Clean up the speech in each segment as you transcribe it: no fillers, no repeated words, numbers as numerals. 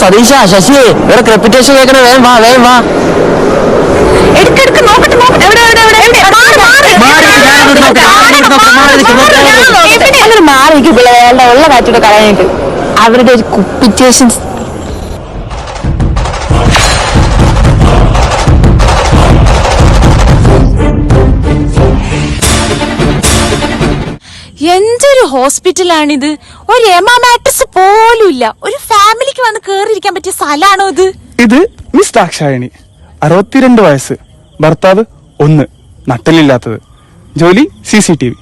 സതീശ, ശശി, ഇവിടെ റെപ്യൂട്ടേഷൻ കേൾക്കണേ, വേഗം വാ, വേഗം വാ. ഉള്ള കാറ്റോടെ കളയാനായിട്ട് അവരുടെ ഒരു കുപ്പിറ്റേഷൻ. എന്തൊരു ഹോസ്പിറ്റലാണിത്. ഒരു എമാ മാട്രസ് പോലും ഇല്ല. ഒരു ഫാമിലിക്ക് വന്ന് കേറിയിരിക്കാൻ പറ്റിയ സ്ഥലമാണോ ഇത്? ഇത് മിസ് ദാക്ഷായണി, 62 വയസ്സ്, ഭർത്താവ് 1, നട്ടലില്ലാത്തത്, ജോലി CCTV.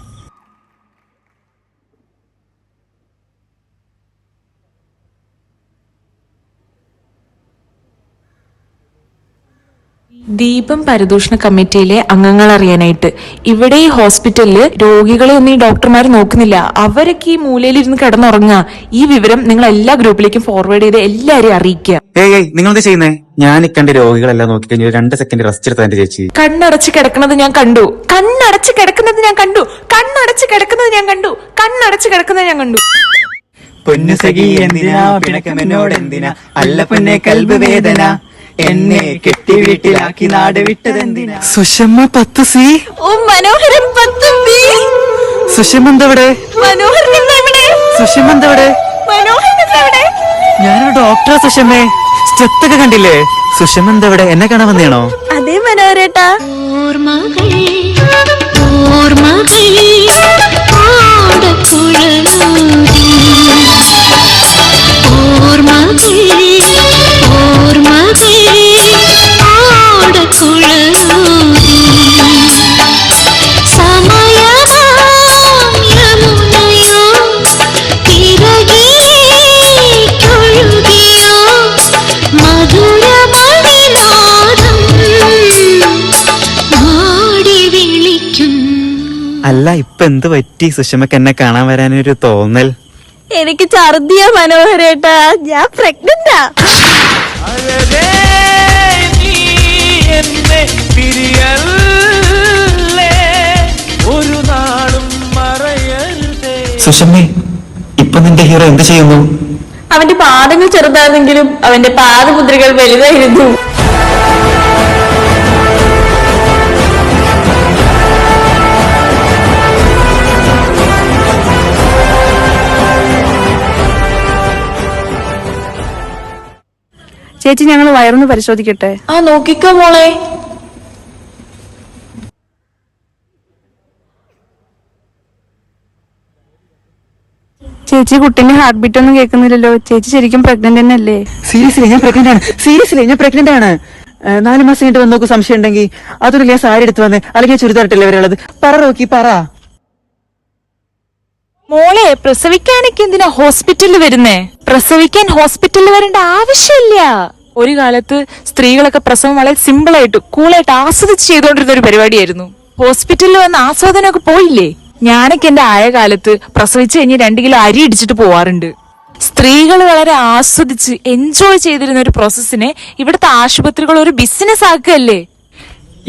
ദീപം പരിദൂഷണ കമ്മിറ്റിയിലെ അംഗങ്ങൾ അറിയാനായിട്ട്. ഇവിടെ ഈ ഹോസ്പിറ്റലില് രോഗികളെ ഒന്നും ഈ ഡോക്ടർമാർ നോക്കുന്നില്ല. അവരൊക്കെ ഈ മൂലയിലിരുന്ന് കിടന്നുറങ്ങുക. ഈ വിവരം നിങ്ങൾ എല്ലാ ഗ്രൂപ്പിലേക്കും ഫോർവേഡ് ചെയ്ത് എല്ലാരെയും അറിയിക്കുക. നിങ്ങൾ എന്താ ചെയ്യുന്നേ? ഞാൻ കണ്ട രോഗികളെല്ലാം നോക്കി കഴിഞ്ഞു 2 സെക്കൻഡ് റെസ്റ്റ് എടുത്ത എന്റെ ചേച്ചി. കണ്ണടച്ച് കിടക്കുന്നത് ഞാൻ കണ്ടു, കണ്ണടച്ച് കിടക്കുന്നത് ഞാൻ കണ്ടു, കണ്ണടച്ച് കിടക്കുന്നത് ഞാൻ കണ്ടു, കണ്ണടച്ച് കിടക്കുന്നത് ഞാൻ കണ്ടു. പൊന്നു സഖി എന്തിനാ പിണക്കം എന്നോട് എന്തിനാ, അല്ല പൊന്നെ കൽബ് വേദന, എന്നെ കെട്ടി വീട്ടിലാക്കി നാട് വിട്ടതെന്തിനാ. സുഷമ്മ 10C. ഓ മനോഹരൻ 10B. സുഷമ്മ എന്തവിടെ? മനോഹരൻ എവിടെ? സുഷമ്മ എന്തവിടെ? മനോഹരൻ എവിടെ? ഞാനൊരു ഡോക്ടറാ സുഷമ്മേ. സ്റ്റെത്തൊക്കെ കണ്ടില്ലേ? സുഷമ്മ എന്തവിടെ? എന്നെ കാണാൻ വന്നേണോ? അതെ മനോഹരേട്ടാ. അല്ല ഇപ്പൊ എന്ത് പറ്റി സുഷമക്ക് എന്നെ കാണാൻ വരാനൊരു തോന്നൽ? എനിക്ക് ഛർദിയാ മനോഹരേട്ടാ, ഞാൻ പ്രഗ്നന്റാ. സുഷമ്മേ, ഇപ്പൊ നിന്റെ ഹീറോ എന്ത് ചെയ്യുന്നു? അവന്റെ പാദങ്ങൾ ചെറുതാണെങ്കിലും അവന്റെ പാദമുദ്രകൾ വലുതായിരുന്നു. ചേച്ചി, ഞങ്ങൾ വയറൊന്ന് പരിശോധിക്കട്ടെ? ആ നോക്കിക്കോ മോളെ. ചേച്ചി, കുട്ടീന്റെ ഹാർട്ട് ബീറ്റ് ഒന്നും കേൾക്കുന്നില്ലല്ലോ. ചേച്ചി ശരിക്കും പ്രഗ്നന്റ് തന്നെ അല്ലേ? സീരിയസ്ലി ഞാൻ പ്രഗ്നന്റ് ആണ്. 4 മാസം കഴിഞ്ഞിട്ട് വന്ന് നോക്ക്. സംശയം ഉണ്ടെങ്കിൽ അതൊരു ഞാൻ സാരി എടുത്ത് വന്നേ, അല്ലെങ്കിൽ ചുരിദാറിട്ടല്ലേ വരെയുള്ളത്. പറ റോക്കി പറ. മോളെ, പ്രസവിക്കാനൊക്കെ എന്തിനാ ഹോസ്പിറ്റലിൽ വരുന്നേ? പ്രസവിക്കാൻ ഹോസ്പിറ്റലിൽ വരേണ്ട ആവശ്യമില്ല. ഒരു കാലത്ത് സ്ത്രീകളൊക്കെ പ്രസവം വളരെ സിമ്പിൾ ആയിട്ട് കൂളായിട്ട് ആസ്വദിച്ച് ചെയ്തുകൊണ്ടിരുന്ന ഒരു പരിപാടിയായിരുന്നു. ഹോസ്പിറ്റലിൽ വന്ന് ആസ്വാദനമൊക്കെ പോയില്ലേ? ഞാനൊക്കെ എന്റെ ആയ കാലത്ത് പ്രസവിച്ച് കഴിഞ്ഞ് 2 കിലോ അരി ഇടിച്ചിട്ട് പോവാറുണ്ട്. സ്ത്രീകൾ വളരെ ആസ്വദിച്ച് എൻജോയ് ചെയ്തിരുന്ന ഒരു പ്രോസസ്സിനെ ഇവിടുത്തെ ആശുപത്രികൾ ഒരു ബിസിനസ് ആക്കുകയല്ലേ.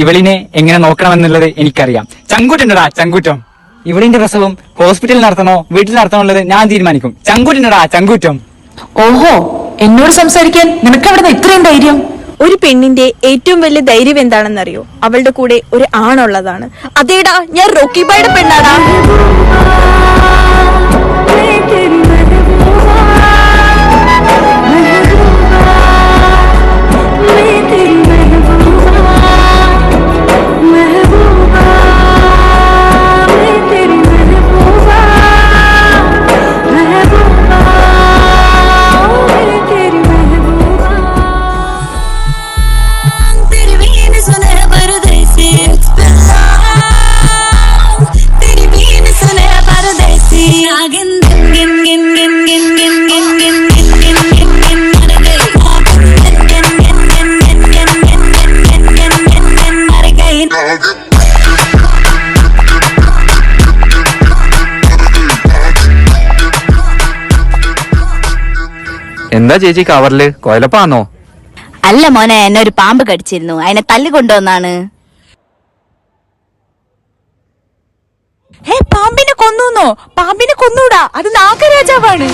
ഇവളിനെ എങ്ങനെ നോക്കണമെന്നുള്ളത് എനിക്കറിയാം. ചങ്കൂറ്റുണ്ടടാ, ചങ്കൂറ്റം. ഇവളിന്റെ പ്രസവം ഹോസ്പിറ്റലിൽ നടത്തണോ വീട്ടിൽ നടത്തണോ ഉള്ളത് ഞാൻ തീരുമാനിക്കും. ചങ്കൂറ്റുണ്ടടാ, ചങ്കൂറ്റം. ഓഹോ, എന്നോട് സംസാരിക്കാൻ നിനക്ക് അവിടെ ഇത്രയും ധൈര്യം? ഒരു പെണ്ണിന്റെ ഏറ്റവും വലിയ ധൈര്യം എന്താണെന്നറിയോ? അവളുടെ കൂടെ ഒരു ആണുള്ളതാണ്. അതേടാ, ഞാൻ റോക്കി ബായുടെ പെണ്ണാടാ. എന്താ ചേച്ചി കവറില്? കൊയലപ്പാന്നോ? അല്ല മോനെ, എന്നെ ഒരു പാമ്പ് കടിച്ചിരുന്നു, അതിനെ തല്ലി കൊണ്ടുവന്നാണ്. പാമ്പിനെ കൊന്നൂന്നോ? പാമ്പിനെ കൊന്നൂടാ, അത് നാഗരാജാവാണ്.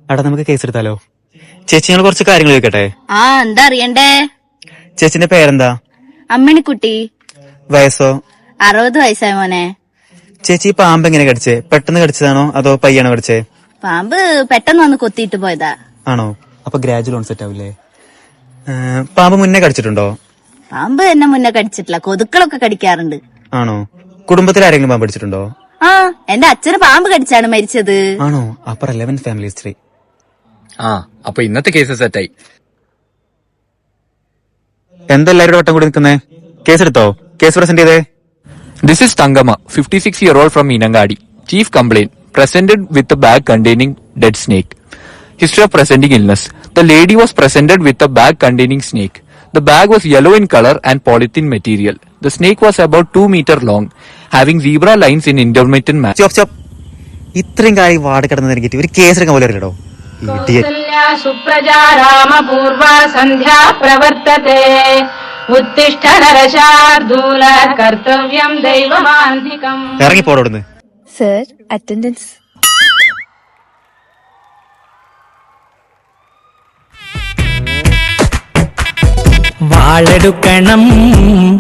അവിടെ നമുക്ക് കേസ് എടുത്താലോ? ചേച്ചി ഞങ്ങൾ കുറച്ച് കാര്യങ്ങൾ ചോദിക്കട്ടെ? ആ എന്താ അറിയണ്ടേ? ചേച്ചിന്റെ പേരെന്താ? അമ്മിണിക്കുട്ടി. വയസ്സോ? 60 വയസ്സായ മോനെ. ചേച്ചി പാമ്പ് എങ്ങനെ കടിച്ചേ? പെട്ടെന്ന് കടിച്ചതാണോ അതോ പയ്യാണോ കടിച്ചേ? പാമ്പ് പെട്ടെന്ന് വന്ന് കൊത്തിയിട്ട് പോയതാ. ആണോ? അപ്പൊ ഗ്രാജുവൽ ഓൺസെറ്റ് ആവില്ലേ? പാമ്പ് മുന്നേ കടിച്ചിട്ടുണ്ടോ? പാമ്പ് എന്നെ മുന്നേ കടിച്ചിട്ടില്ല, കൊതുക്കളൊക്കെ കടിക്കാറുണ്ട്. ആണോ? കുടുംബത്തിൽ ആരെങ്കിലും പാമ്പ് കടിച്ചിട്ടുണ്ടോ? ആ എന്റെ അച്ഛന് പാമ്പ് കടിച്ചാണ് മരിച്ചത്. ആണോ? അപ്പൊ 11 ഫാമിലി ഹിസ്റ്ററി. ആ അപ്പൊ ഇന്നത്തെ കേസ് സെറ്റായി. എന്താ എല്ലാവരും വട്ടം കൂടി നിൽക്കുന്നേ? കേസ് എടുത്തോ? കേസ് പ്രസന്റ് ചെയ്തേ. This is Tangama, 56-year-old from Inangadi. Chief complaint, presented with a bag containing dead snake. History of presenting illness. The lady was presented with a bag containing snake. The bag was yellow in color and polythene material. The snake was about 2 meters long, having zebra lines in intermittent manner. Stop. ഇത്രയും കാര്യം ward കിടന്ന് ഇറങ്ങിയിട്ട് ഒരു case എടുക്കാൻ പോലെ അറിയട്ടോ. സുപ്രജാ രാമപൂർവ സന്ധ്യാ പ്രവർത്തത്തെ ഉത്തിഷ്ഠ നരശാർദൂല കർത്തവ്യം ദൈവമാന്തികം. ഇറങ്ങി പോടോടുന്ന്. Sir, attendance. വാളെടുക്കണം,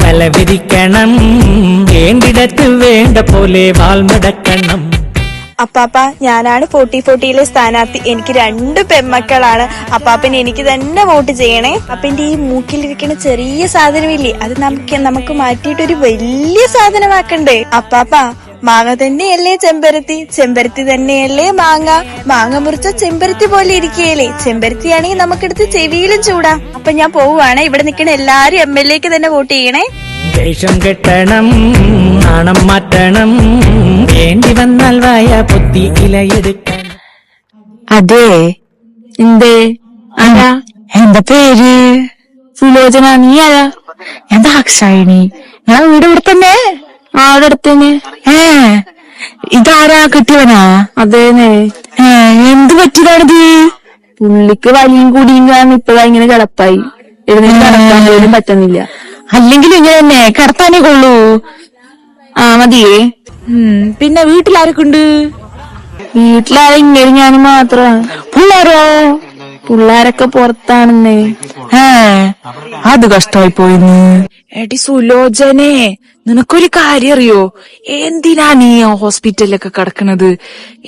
വലവിരിക്കണം, വേണ്ടിടത്ത് വേണ്ട പോലെ വാൾമടക്കണം. അപ്പാപ്പ, ഞാനാണ് 40-40 സ്ഥാനാർത്ഥി. എനിക്ക് 2 പെൺമക്കളാണ്. അപ്പാപ്പൻ എനിക്ക് തന്നെ വോട്ട് ചെയ്യണേ. അപ്പന്റെ ഈ മൂക്കിലിരിക്കുന്ന ചെറിയ സാധനമില്ലേ, അത് നമുക്ക് മാറ്റിയിട്ടൊരു വലിയ സാധനമാക്കണ്ടേ. അപ്പാപ്പ, മാങ്ങ തന്നെയല്ലേ ചെമ്പരത്തി, ചെമ്പരത്തി തന്നെയല്ലേ മാങ്ങ, മാങ്ങ മുറിച്ച ചെമ്പരത്തി പോലെ ഇരിക്കുകയല്ലേ. ചെമ്പരത്തിയാണെങ്കിൽ നമുക്കെടുത്ത് ചെവിയിലും ചൂടാം. അപ്പൊ ഞാൻ പോവുകയാണ്. ഇവിടെ നിൽക്കുന്ന എല്ലാരും MLA ക്ക് തന്നെ വോട്ട് ചെയ്യണേ. വേഷം കെട്ടണം, നാണം മാറ്റണം, വേണ്ടി വന്നാൽ വായ പൊത്തി ഇലയെടുക്കണം. അതെ, എന്തേ? ആരാ? എന്താ പേര്? സുലോചന. നീ ആരാ? ഞാൻ ദാക്ഷായിണി. ഞാൻ വീട് ഇവിടെ തന്നെ. ആടെ അടുത്തന്നെ. ഇതാരാ? കിട്ടിയവനാ? അതേനെ. എന്ത് പറ്റിയതാണിത്? പുള്ളിക്ക് വലിയും കൂടിയും കാരണം ഇപ്പഴാ ഇങ്ങനെ കിടപ്പായി. എഴുന്നേറ്റ് കിടക്കാൻ പോലും പറ്റുന്നില്ല. അല്ലെങ്കിൽ ഇങ്ങനെ തന്നെ കിടത്താനേ കൊള്ളൂ. ആ മതിയേ. പിന്നെ വീട്ടിലാരൊക്കെ ഉണ്ട്? വീട്ടിലാരെ ഇങ്ങനെ ഞാനും മാത്രം. പിള്ളേരോ? പിള്ളേരൊക്കെ പുറത്താണെന്നേ. അത് കഷ്ടമായി പോയിന്ന്. എടി സുലോചനെ, നിനക്കൊരു കാര്യം അറിയോ? എന്തിനാ നീ ഹോസ്പിറ്റലിലൊക്കെ കിടക്കണത്?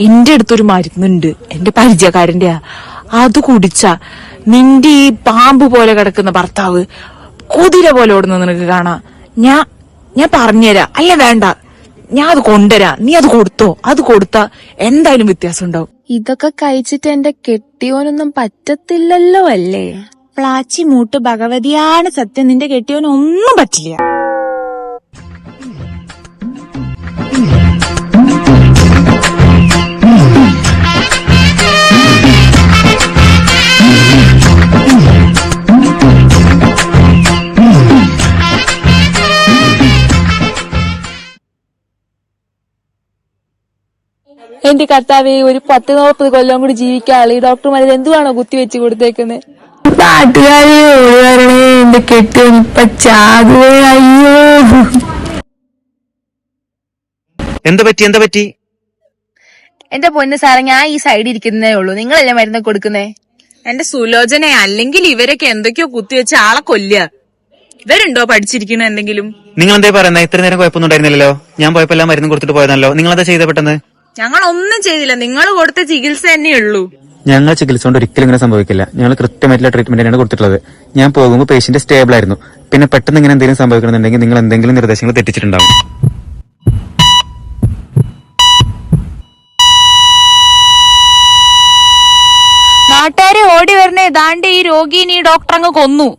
എന്റെ അടുത്തൊരു മരുന്നുണ്ട്, എന്റെ പരിചയക്കാരന്റെ. അത് കുടിച്ച നിന്റെ ഈ പാമ്പ് പോലെ കിടക്കുന്ന ഭർത്താവ് കുതിര പോലെ ഓടുന്നത് നിനക്ക് കാണാം. ഞാൻ പറഞ്ഞുതരാം. അല്ല വേണ്ട, ഞാൻ അത് കൊണ്ടുവരാം. നീ അത് കൊടുത്തോ. അത് കൊടുത്താ എന്തായാലും വ്യത്യാസം ഉണ്ടാവും. ഇതൊക്കെ കഴിച്ചിട്ട് എന്റെ കെട്ടിയോനൊന്നും പറ്റത്തില്ലല്ലോ അല്ലേ? പ്ലാച്ചി മൂട്ട് ഭഗവതിയാണ് സത്യം. നിന്റെ കെട്ടിയോനൊന്നും പറ്റില്ല. എന്റെ കർത്താവേ, ഒരു 10-40 കൊല്ലം കൂടി ജീവിക്കാനുള്ള ഈ ഡോക്ടർമാരെ എന്തുവാണോ കുത്തിവെച്ച് കൊടുത്തേക്കുന്നത്? നാട്ടുകാരെ ഓടുകാരണേ, എന്റെ കെട്ടിയോൻ ഇപ്പൊ ചാകുവേ. അയ്യോ, എന്താ പറ്റി? എന്റെ പൊന്ന് സാറേ, ഞാൻ ഈ സൈഡിൽ ഇരിക്കുന്നേ ഉള്ളൂ. നിങ്ങളല്ലേ മരുന്ന് കൊടുക്കുന്നേ? എന്റെ സുലോചനെ, അല്ലെങ്കിൽ ഇവരൊക്കെ എന്തൊക്കെയോ കുത്തിവെച്ച് ആളെ കൊല്ലുക. ഇവരുണ്ടോ പഠിച്ചിരിക്കണ എന്തെങ്കിലും? നിങ്ങൾ എന്താ പറയുന്നത്? ഇത്ര നേരം കുഴപ്പമൊന്നും ഉണ്ടായിരുന്നില്ലല്ലോ. ഞാൻ പോയപ്പോ എല്ലാം മരുന്ന് കൊടുത്തിട്ട് പോയതല്ലോ. നിങ്ങൾ എന്താ ചെയ്ത പെട്ടെന്ന്? ഞങ്ങൾ ഒന്നും ചെയ്തില്ല. നിങ്ങൾ കൊടുത്ത ചികിത്സ തന്നെയുള്ളൂ. ഞങ്ങൾ ചികിത്സ കൊണ്ട് ഒരിക്കലും ഇങ്ങനെ സംഭവിക്കില്ല. ഞങ്ങൾ കൃത്യമായിട്ടുള്ള ട്രീറ്റ്മെന്റ് തന്നെയാണ് കൊടുത്തിട്ടുള്ളത്. ഞാൻ പോകുമ്പോൾ പേഷ്യന്റ് സ്റ്റേബിൾ ആയിരുന്നു. പിന്നെ പെട്ടെന്ന് ഇങ്ങനെ എന്തെങ്കിലും സംഭവിക്കണമെന്നുണ്ടെങ്കിൽ നിങ്ങൾ എന്തെങ്കിലും നിർദ്ദേശങ്ങൾ തെറ്റിച്ചിട്ടുണ്ടാവും. നാട്ടുകാരെ ഓടി വരണേ, ദാണ്ട് ഈ രോഗിയെ ഈ ഡോക്ടർ അങ്ങ് കൊന്നു.